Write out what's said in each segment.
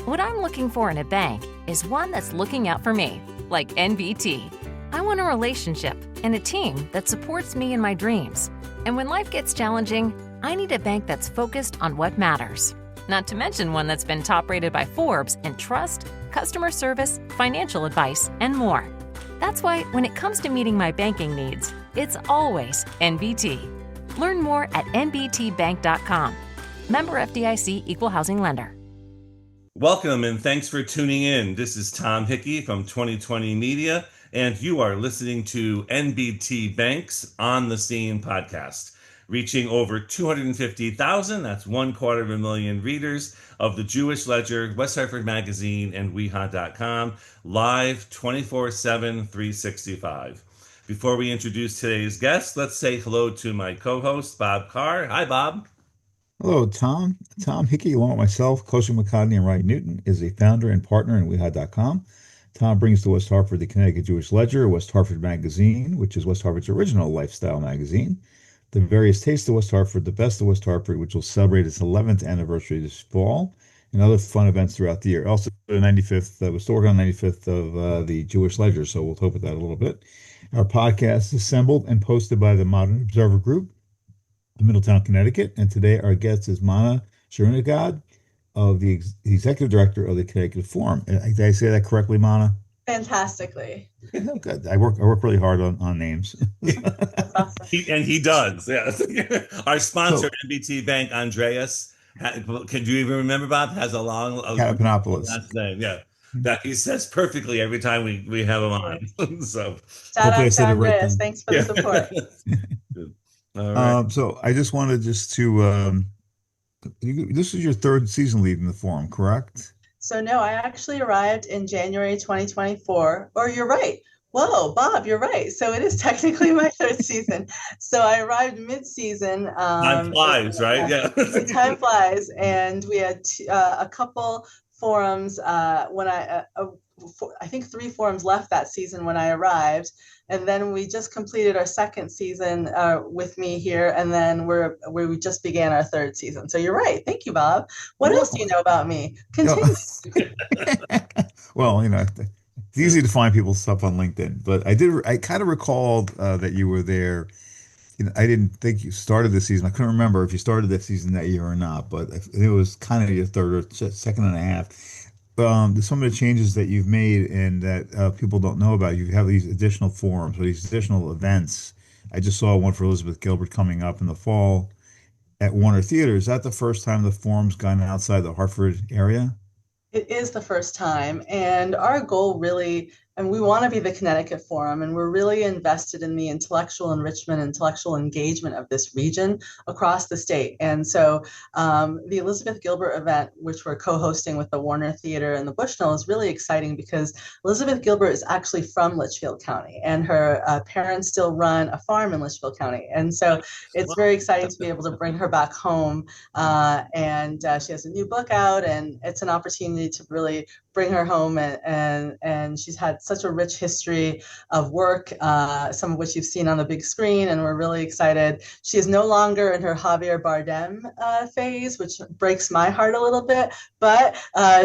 What I'm looking for in a bank is one that's looking out for me, like NBT. I want a relationship and a team that supports me in my dreams. And when life gets challenging, I need a bank that's focused on what matters. Not to mention one that's been top-rated by Forbes in trust, customer service, financial advice, and more. That's why when it comes to meeting my banking needs, it's always NBT. Learn more at nbtbank.com. Member FDIC, Equal Housing Lender. Welcome and thanks for tuning in. This is Tom Hickey from 2020 Media, and you are listening to NBT Bank's On the Scene podcast, reaching over 250,000, that's 250,000 readers of the Jewish Ledger, West Hartford Magazine, and weha.com, live 24/7, 365. Before we introduce today's guest, let's say hello to my co-host, Bob Carr. Hi, Bob. Hello, Tom. Tom Hickey, along with myself, Kosher McCartney, and Wright Newton, is a founder and partner in weha.com. Tom brings to West Hartford the Connecticut Jewish Ledger, West Hartford Magazine, which is West Hartford's original lifestyle magazine, the various tastes of West Hartford, the best of West Hartford, which will celebrate its 11th anniversary this fall, and other fun events throughout the year. Also, the 95th, we're still working on the 95th of the Jewish Ledger, so we'll talk about that a little bit. Our podcast is assembled and posted by the Modern Observer Group of Middletown, Connecticut, and today our guest is Mana Zarinejad, of the executive director of the Connecticut Forum. Did I say that correctly, Mana? Fantastically. Good. I work really hard on names. That's awesome. He does, yes. Our sponsor, NBT Bank, Andreas, can you even remember, Bob? Has a long last name, yeah. That he says perfectly every time we have him on. So shout out to Andreas. Thanks for the support. All right. So I just wanted to this is your third season leading the forum, correct? So no, I actually arrived in January 2024. Or you're right. Whoa, Bob, you're right. So it is technically my third season. So I arrived mid-season. Time flies, right? Yeah. Time flies, and we had a couple forums when I think 3 forums left that season when I arrived. And then we just completed our second season with me here, and then we just began our third season. So you're right. Thank you, Bob. What else do you know about me? Continue. Well, it's easy to find people's stuff on LinkedIn, but I kind of recalled that you were there. I didn't think you started this season. I couldn't remember if you started this season that year or not, but it was kind of your third or second and a half. Some of the changes that you've made and that people don't know about, you have these additional forums or these additional events. I just saw one for Elizabeth Gilbert coming up in the fall at Warner Theater. Is that the first time the forum's gone outside the Hartford area? It is the first time, and our goal really, and we want to be the Connecticut Forum, and we're really invested in the intellectual enrichment, intellectual engagement of this region across the state. And so the Elizabeth Gilbert event, which we're co-hosting with the Warner Theater and the Bushnell, is really exciting because Elizabeth Gilbert is actually from Litchfield County, and her parents still run a farm in Litchfield County. And so it's very exciting to be able to bring her back home. And she has a new book out, and it's an opportunity to really bring her home, and she's had such a rich history of work, some of which you've seen on the big screen, and we're really excited. She is no longer in her Javier Bardem phase, which breaks my heart a little bit, but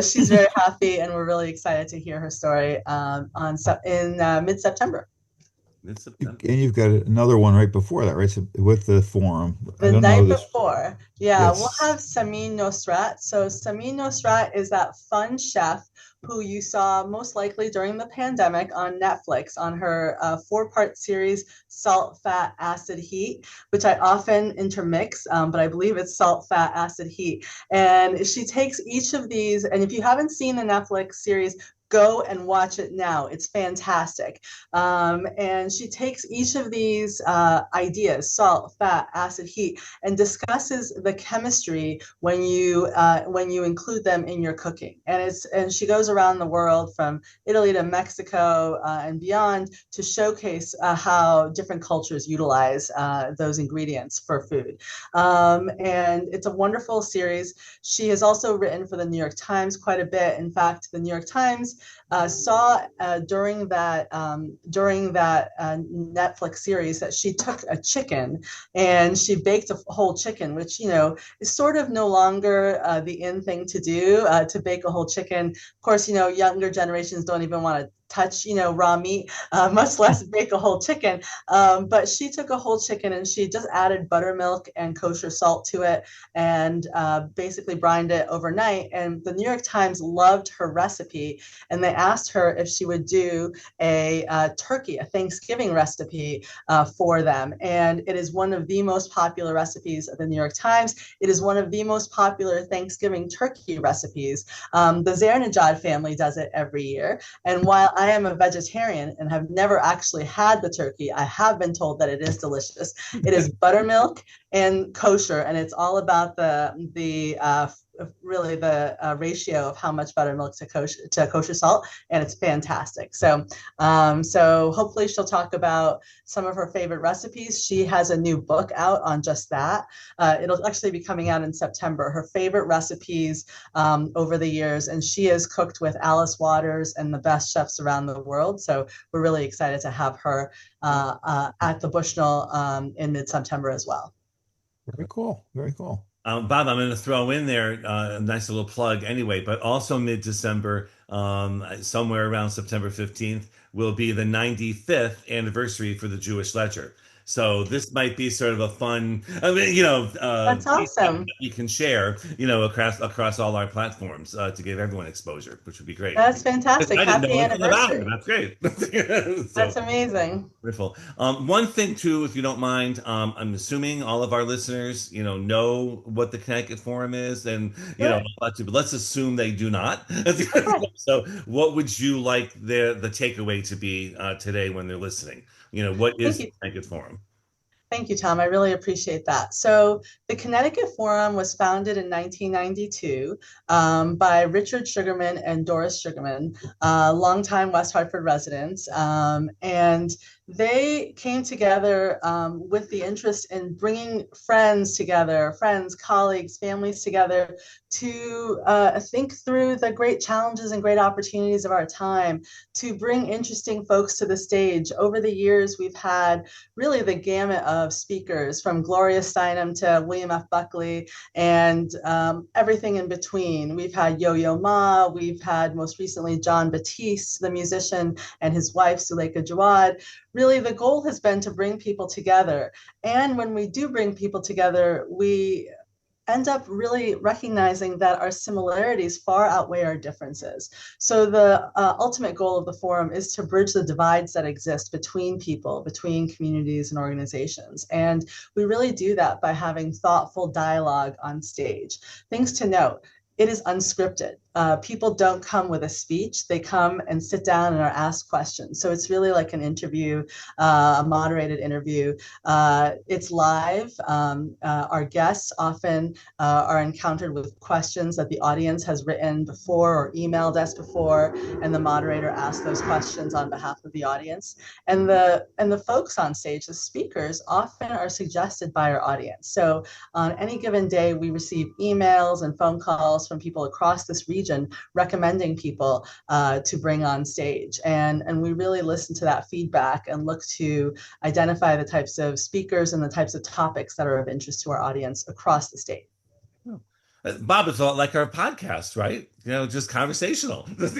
she's very happy, and we're really excited to hear her story in mid-September. And you've got another one right before that, right? So with the forum. The night before. Yeah, yes. We'll have Samin Nosrat. So Samin Nosrat is that fun chef who you saw most likely during the pandemic on Netflix on her 4-part series, Salt, Fat, Acid, Heat, which I often intermix, but I believe it's Salt, Fat, Acid, Heat. And she takes each of these, and if you haven't seen the Netflix series, go and watch it now. It's fantastic. And she takes each of these ideas, salt, fat, acid, heat, and discusses the chemistry when you include them in your cooking. And she goes around the world from Italy to Mexico and beyond to showcase how different cultures utilize those ingredients for food. And it's a wonderful series. She has also written for the New York Times quite a bit. In fact, the New York Times saw during that Netflix series that she took a chicken and she baked a whole chicken, which, is sort of no longer the in thing to do, to bake a whole chicken. Of course, younger generations don't even want to touch, raw meat, much less bake a whole chicken. But she took a whole chicken and she just added buttermilk and kosher salt to it and basically brined it overnight. And the New York Times loved her recipe. And they asked her if she would do a Thanksgiving recipe for them. And it is one of the most popular recipes of the New York Times. It is one of the most popular Thanksgiving turkey recipes. The Zarinejad family does it every year. And while I am a vegetarian and have never actually had the turkey, I have been told that it is delicious. It is buttermilk and kosher, and it's all about the ratio of how much buttermilk to kosher salt, and it's fantastic. So hopefully she'll talk about some of her favorite recipes. She has a new book out on just that. It'll actually be coming out in September. Her favorite recipes over the years, and she has cooked with Alice Waters and the best chefs around the world. So we're really excited to have her at the Bushnell in mid-September as well. Very cool. Very cool. Bob, I'm going to throw in there a nice little plug anyway, but also mid-December, somewhere around September 15th, will be the 95th anniversary for the Jewish Ledger. So this might be sort of a fun, that's awesome. You can share, across all our platforms to give everyone exposure, which would be great. That's fantastic. Happy anniversary. That's great. That's amazing. Wonderful. One thing too, if you don't mind, I'm assuming all of our listeners, know what the Connecticut Forum is, and but let's assume they do not. So, what would you like the takeaway to be today when they're listening? What is the Connecticut Forum? Thank you, Tom. I really appreciate that. So the Connecticut Forum was founded in 1992 by Richard Sugarman and Doris Sugarman, longtime West Hartford residents. And they came together with the interest in bringing friends, colleagues, families together to think through the great challenges and great opportunities of our time, to bring interesting folks to the stage. Over the years, we've had really the gamut of speakers, from Gloria Steinem to William F. Buckley, and everything in between. We've had Yo-Yo Ma, we've had most recently Jon Batiste, the musician, and his wife, Suleika Jawad. Really, the goal has been to bring people together. And when we do bring people together, we end up really recognizing that our similarities far outweigh our differences. So the ultimate goal of the forum is to bridge the divides that exist between people, between communities and organizations. And we really do that by having thoughtful dialogue on stage. Things to note: it is unscripted. People don't come with a speech. They come and sit down and are asked questions. So it's really like an interview, a moderated interview. It's live. Our guests often are encountered with questions that the audience has written before or emailed us before, and the moderator asks those questions on behalf of the audience. And the folks on stage, the speakers, often are suggested by our audience. So on any given day, we receive emails and phone calls from people across this region recommending people to bring on stage. And we really listen to that feedback and look to identify the types of speakers and the types of topics that are of interest to our audience across the state. Bob, it's a lot like our podcast, right? Just conversational. Set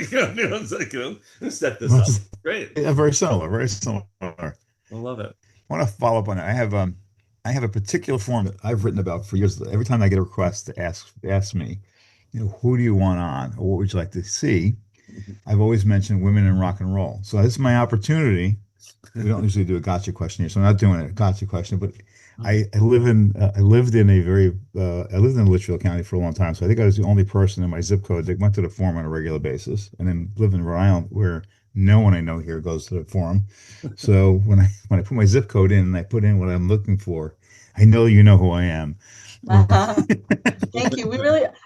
this up. Great. Yeah, very similar. Very similar. I love it. I want to follow up on it. I have a particular form that I've written about for years. Every time I get a request to ask me, who do you want on, or what would you like to see? I've always mentioned women in rock and roll. So this is my opportunity. We don't usually do a gotcha question here, so I'm not doing a gotcha question. But I lived in Litchfield County for a long time, so I think I was the only person in my zip code that went to the forum on a regular basis, and then live in Rhode Island, where no one I know here goes to the forum. So when I put my zip code in and I put in what I'm looking for, I know you know who I am. Thank you.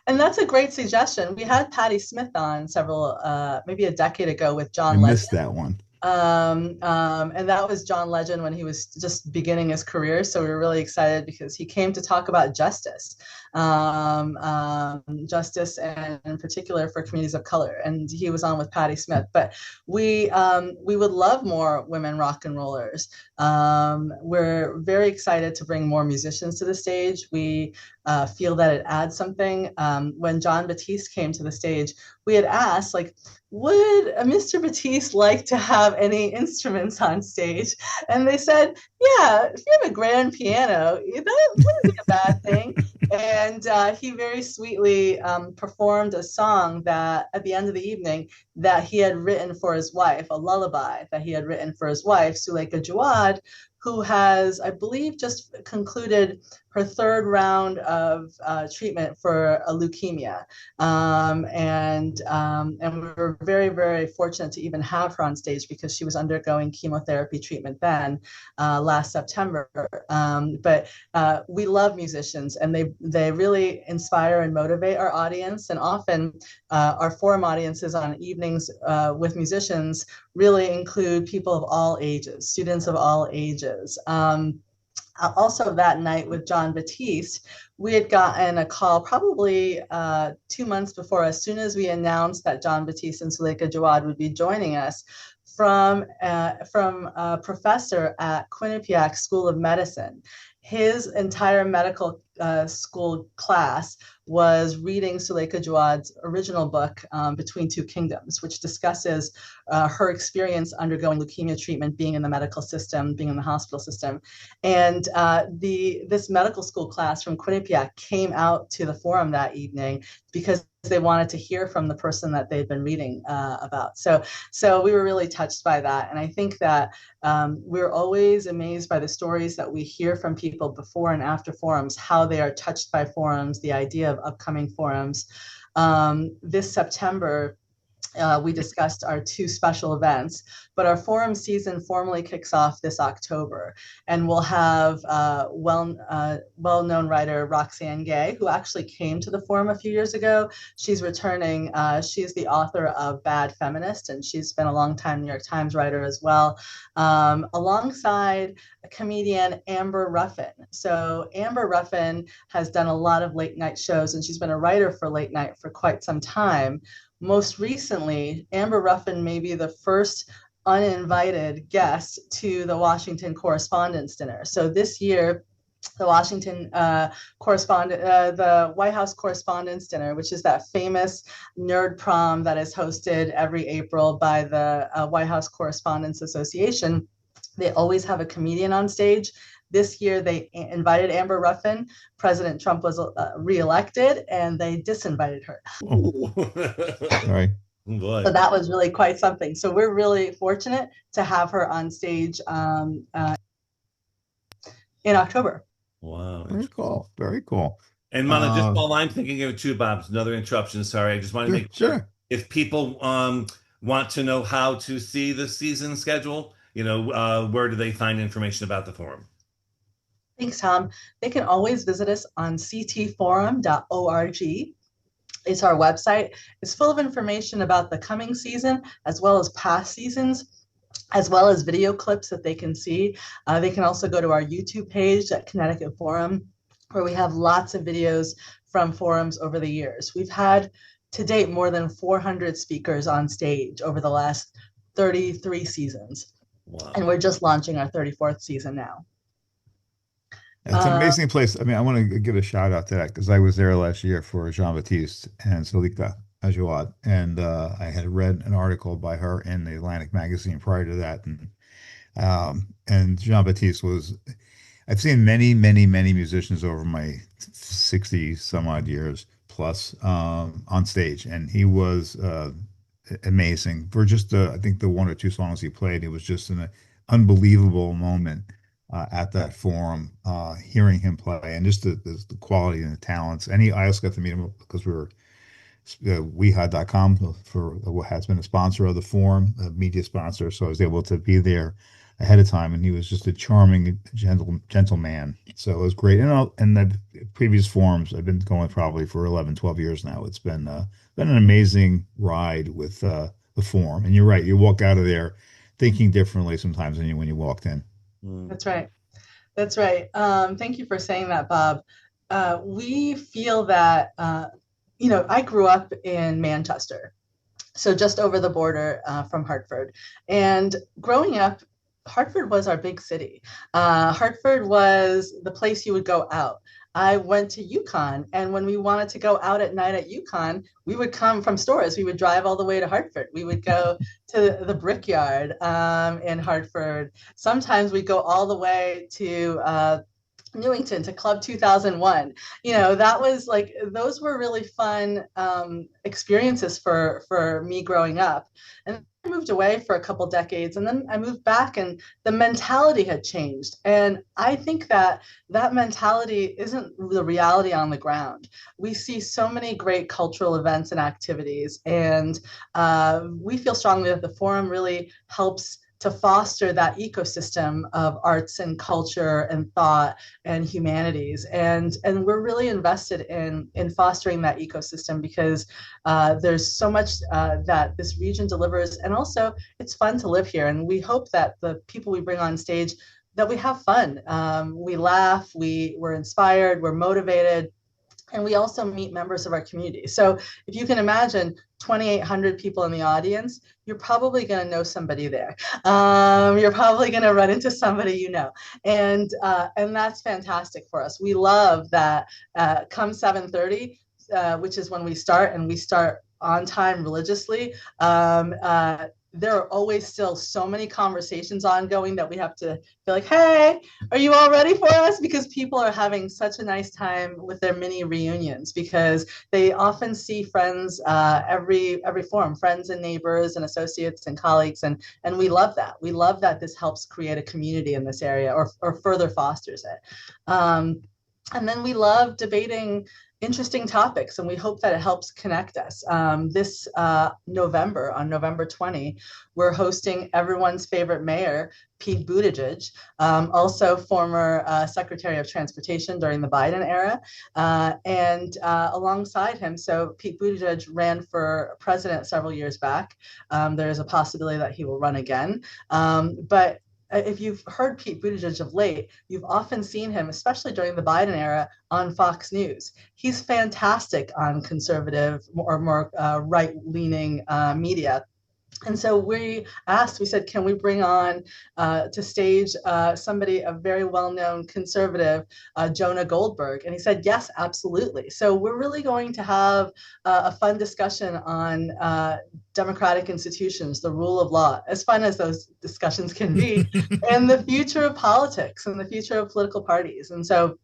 And that's a great suggestion. We had Patti Smith on maybe a decade ago with John Legend. I missed that one. And that was John Legend when he was just beginning his career. So we were really excited because he came to talk about justice. justice, and in particular for communities of color. And he was on with Patti Smith. But we would love more women rock and rollers. We're very excited to bring more musicians to the stage. We feel that it adds something. When Jon Batiste came to the stage, we had asked, like, would Mr. Batiste like to have any instruments on stage? And they said, yeah, if you have a grand piano, that wouldn't be a bad thing. And he very sweetly performed a song that at the end of the evening that he had written for his wife, a lullaby that he had written for his wife, Suleika Jawad, who has, I believe, just concluded her third round of treatment for a leukemia. And we were very, very fortunate to even have her on stage because she was undergoing chemotherapy treatment then last September. But we love musicians, and they really inspire and motivate our audience. And often our forum audiences on evenings with musicians really include people of all ages, students of all ages. Also that night with Jon Batiste, we had gotten a call probably 2 months before, as soon as we announced that Jon Batiste and Suleika Jawad would be joining us, from a professor at Quinnipiac School of Medicine. His entire medical school class was reading Suleika Jawad's original book, Between Two Kingdoms, which discusses her experience undergoing leukemia treatment, being in the medical system, being in the hospital system. And this medical school class from Quinnipiac came out to the forum that evening because they wanted to hear from the person that they'd been reading about. So we were really touched by that. And I think that we're always amazed by the stories that we hear from people before and after forums, how they are touched by forums, the idea of upcoming forums. This September, we discussed our 2 special events, but our forum season formally kicks off this October, and we'll have well-known writer Roxane, who actually came to the forum a few years ago. She's returning. She's the author of Bad Feminist, and she's been a long-time New York Times writer as well, alongside a comedian, Amber Ruffin. So Amber Ruffin has done a lot of late night shows, and she's been a writer for late night for quite some time. Most recently, Amber Ruffin may be the first uninvited guest to the Washington Correspondents' Dinner. So this year, the the White House Correspondents' Dinner, which is that famous nerd prom that is hosted every April by the White House Correspondents Association, they always have a comedian on stage. This year, they invited Amber Ruffin. President Trump was reelected, and they disinvited her. Sorry. Boy. So that was really quite something. So we're really fortunate to have her on stage in October. Wow. Very cool. Very cool. And Mana, just while I'm thinking of it too, Bob, another interruption. Sorry, I just want to make sure. If people want to know how to see the season schedule, where do they find information about the forum? Thanks, Tom. They can always visit us on ctforum.org. It's our website. It's full of information about the coming season, as well as past seasons, as well as video clips that they can see. They can also go to our YouTube page at Connecticut Forum, where we have lots of videos from forums over the years. We've had, to date, more than 400 speakers on stage over the last 33 seasons. Wow. And we're just launching our 34th season now. It's an amazing place. I mean, I want to give a shout out to that because I was there last year for Jon Batiste and Suleika Jawad, and I had read an article by her in the Atlantic magazine prior to that, and Jon Batiste was. I've seen many musicians over my 60 some odd years plus on stage, and he was amazing for just I think the 1 or 2 songs he played. It was just an unbelievable moment. At that forum, hearing him play, and just the quality and the talents. And I also got to meet him because we were weha.com for what has been a sponsor of the forum, a media sponsor. So I was able to be there ahead of time, and he was just a charming, gentle man. So it was great. And the previous forums, I've been going probably for 11, 12 years now. It's been an amazing ride with the forum. And you're right, you walk out of there thinking differently sometimes than when you walked in. That's right. That's right. Thank you for saying that, Bob. we feel that, I grew up in Manchester, so just over the border from Hartford. And growing up, Hartford was our big city. Hartford was the place you would go out. I went to UConn, and when we wanted to go out at night at UConn, we would come from stores. We would drive all the way to Hartford. We would go to the Brickyard in Hartford. Sometimes we'd go all the way to Newington, to Club 2001. That was like, those were really fun experiences for me growing up. And I moved away for a couple decades, and then I moved back, and the mentality had changed. And I think that mentality isn't the reality on the ground. We see so many great cultural events and activities, and we feel strongly that the forum really helps to foster that ecosystem of arts and culture and thought and humanities. And we're really invested in fostering that ecosystem, because there's so much that this region delivers. And also, it's fun to live here. And we hope that the people we bring on stage, that we have fun. We laugh, we're inspired, we're motivated, and we also meet members of our community. So if you can imagine 2,800 people in the audience, you're probably going to know somebody there. You're probably going to run into somebody and that's fantastic for us. We love that come 7:30, which is when we start, and we start on time religiously. There are always still so many conversations ongoing that we have to be like, hey, are you all ready for us? Because people are having such a nice time with their mini reunions, because they often see friends every forum, friends and neighbors and associates and colleagues. And we love that. We love that this helps create a community in this area, or further fosters it. And then we love debating interesting topics, and we hope that it helps connect us. This November, on November 20, we're hosting everyone's favorite mayor, Pete Buttigieg, also former Secretary of Transportation during the Biden era, and alongside him, so Pete Buttigieg ran for president several years back. There's a possibility that he will run again, but if you've heard Pete Buttigieg of late, you've often seen him, especially during the Biden era, on Fox News. He's fantastic on conservative or more right-leaning media. And so we said, can we bring on to stage somebody, a very well-known conservative, Jonah Goldberg? And he said, yes, absolutely. So we're really going to have a fun discussion on democratic institutions, the rule of law, as fun as those discussions can be, and the future of politics and the future of political parties. And so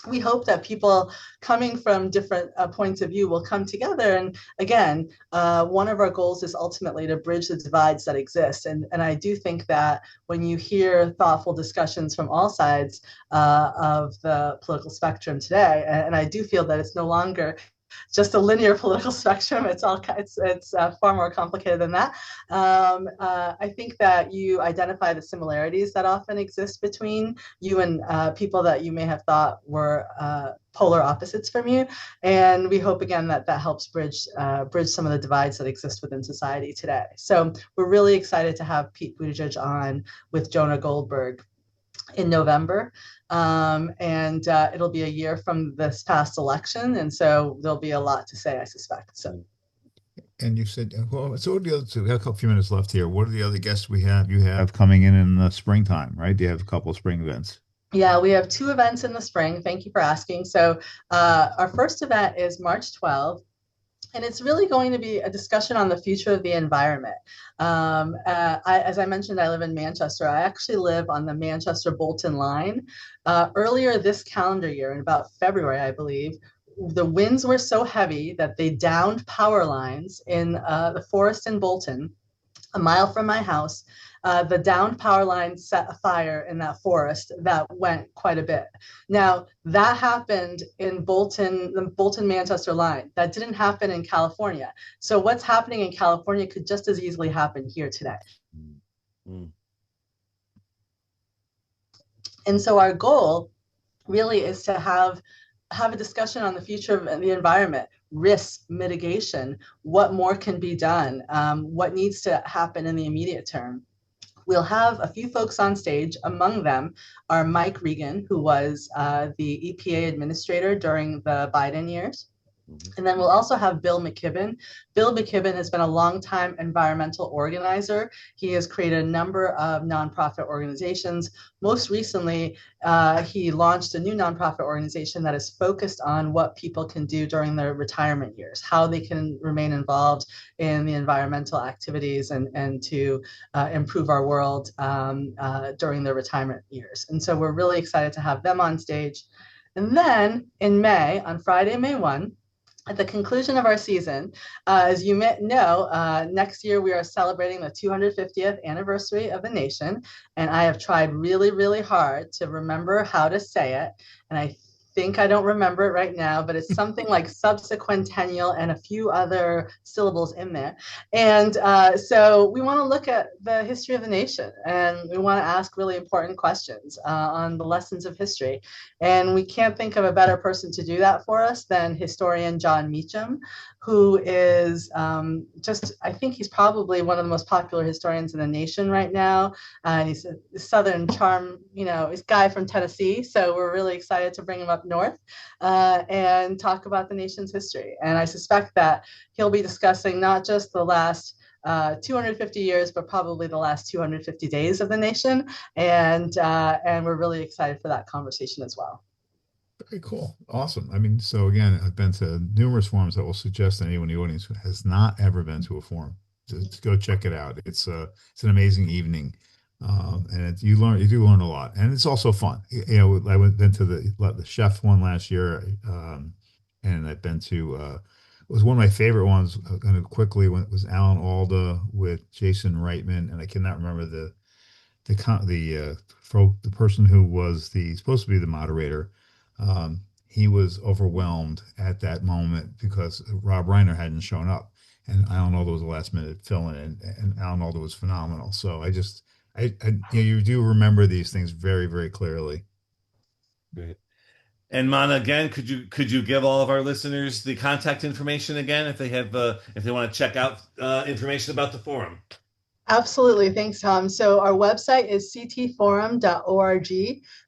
we hope that people coming from different points of view will come together. And again, one of our goals is ultimately to bridge the divides that exist. And I do think that when you hear thoughtful discussions from all sides of the political spectrum today, and I do feel that it's no longer just a linear political spectrum. It's far more complicated than that. I think that you identify the similarities that often exist between you and people that you may have thought were polar opposites from you. And we hope, again, that helps bridge some of the divides that exist within society today. So we're really excited to have Pete Buttigieg on with Jonah Goldberg in November. And it'll be a year from this past election. And so there'll be a lot to say, I suspect. So. And you said, well, so what are the other two? We have a few minutes left here. What are the other guests we have? You have coming in the springtime, right? Do you have a couple of spring events? Yeah, we have 2 events in the spring. Thank you for asking. So our first event is March 12th. And it's really going to be a discussion on the future of the environment. As I mentioned, I live in Manchester. I actually live on the Manchester-Bolton line. Earlier this calendar year, in about February, I believe, the winds were so heavy that they downed power lines in the forest in Bolton, a mile from my house. The downed power line set a fire in that forest that went quite a bit. Now, that happened in Bolton, the Bolton-Manchester line. That didn't happen in California. So what's happening in California could just as easily happen here today. Mm. And so our goal really is to have a discussion on the future of the environment, risk mitigation, what more can be done, what needs to happen in the immediate term. We'll have a few folks on stage. Among them are Mike Regan, who was the EPA administrator during the Biden years. And then we'll also have Bill McKibben. Bill McKibben has been a longtime environmental organizer. He has created a number of nonprofit organizations. Most recently, he launched a new nonprofit organization that is focused on what people can do during their retirement years, how they can remain involved in the environmental activities and to improve our world during their retirement years. And so we're really excited to have them on stage. And then in May, on Friday, May 1, at the conclusion of our season, as you may know, next year we are celebrating the 250th anniversary of the nation, and I have tried really, really hard to remember how to say it, and I think I don't remember it right now, but it's something like subsequentennial and a few other syllables in there. And so we want to look at the history of the nation, and we want to ask really important questions on the lessons of history. And we can't think of a better person to do that for us than historian Jon Meacham, who is I think he's probably one of the most popular historians in the nation right now. And he's a Southern charm, he's a guy from Tennessee. So we're really excited to bring him up north and talk about the nation's history. And I suspect that he'll be discussing not just the last 250 years, but probably the last 250 days of the nation. And we're really excited for that conversation as well. Very cool. Awesome. I mean, so again, I've been to numerous forums that will suggest to anyone in the audience who has not ever been to a forum to go check it out. It's an amazing evening. And you do learn a lot, and it's also fun. I been to the chef one last year, and I've been to it was one of my favorite ones. Kind of quickly, when it was Alan Alda with Jason Reitman, and I cannot remember the person who was supposed to be the moderator. He was overwhelmed at that moment because Rob Reiner hadn't shown up, and Alan Alda was a last minute fill-in, and Alan Alda was phenomenal. So you do remember these things very, very clearly. Great. And Mana, again, could you give all of our listeners the contact information again if they want to check out information about the forum? Absolutely. Thanks, Tom. So our website is ctforum.org.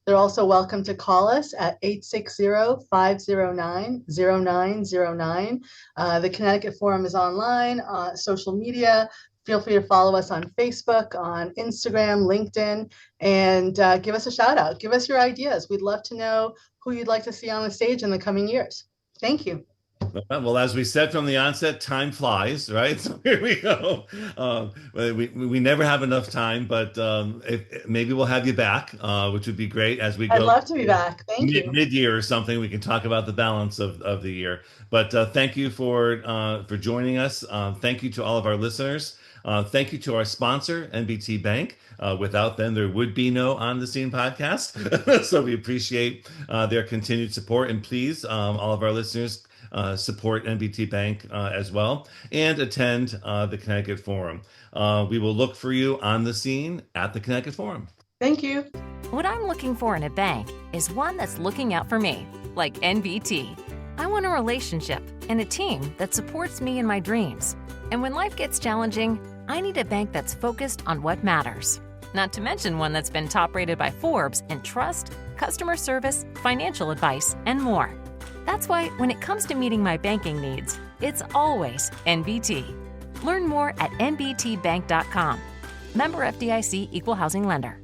They're also welcome to call us at 860-509-0909. The Connecticut Forum is online, social media. Feel free to follow us on Facebook, on Instagram, LinkedIn, and give us a shout out. Give us your ideas. We'd love to know who you'd like to see on the stage in the coming years. Thank you. Well, as we said from the onset, time flies, right? So here we go. We never have enough time, but maybe we'll have you back, which would be great as we go. I'd love to be back. Thank you. Mid-year or something, we can talk about the balance of the year. But thank you for joining us. Thank you to all of our listeners. Thank you to our sponsor, NBT Bank. Without them, there would be no On the Scene podcast. So we appreciate their continued support. And please, all of our listeners, support NBT Bank as well, and attend the Connecticut Forum. We will look for you on the scene at the Connecticut Forum. Thank you. What I'm looking for in a bank is one that's looking out for me, like NBT. I want a relationship and a team that supports me in my dreams. And when life gets challenging, I need a bank that's focused on what matters. Not to mention one that's been top-rated by Forbes in trust, customer service, financial advice, and more. That's why when it comes to meeting my banking needs, it's always NBT. Learn more at nbtbank.com. Member FDIC Equal Housing Lender.